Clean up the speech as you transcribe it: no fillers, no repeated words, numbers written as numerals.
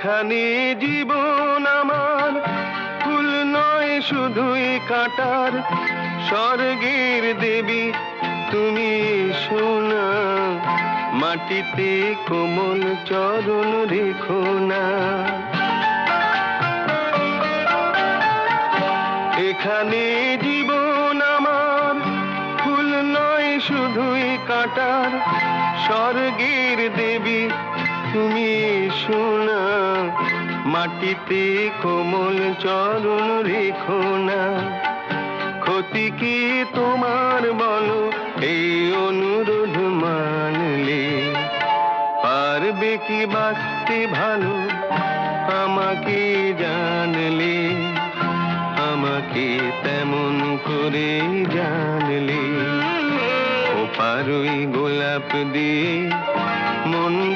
এখানে জীবন আমার ফুল নয় শুধুই কাটার, স্বর্গের দেবী তুমি সোনা, মাটিতে কোমল চরণ রেখো না। এখানে জীবন আমার ফুল নয় শুধুই কাটার, স্বর্গের দেবী তুমি সোনা, মাটিতে কোমল চরণ রেখো না। ক্ষতি কি তোমার বলো এই অনুরোধ মানলে, পারবে কি বাঁচতে ভালো আমাকে জানলে, আমাকে তেমন করে জানলে। ও পারুই গোলাপ দিয়ে মনটা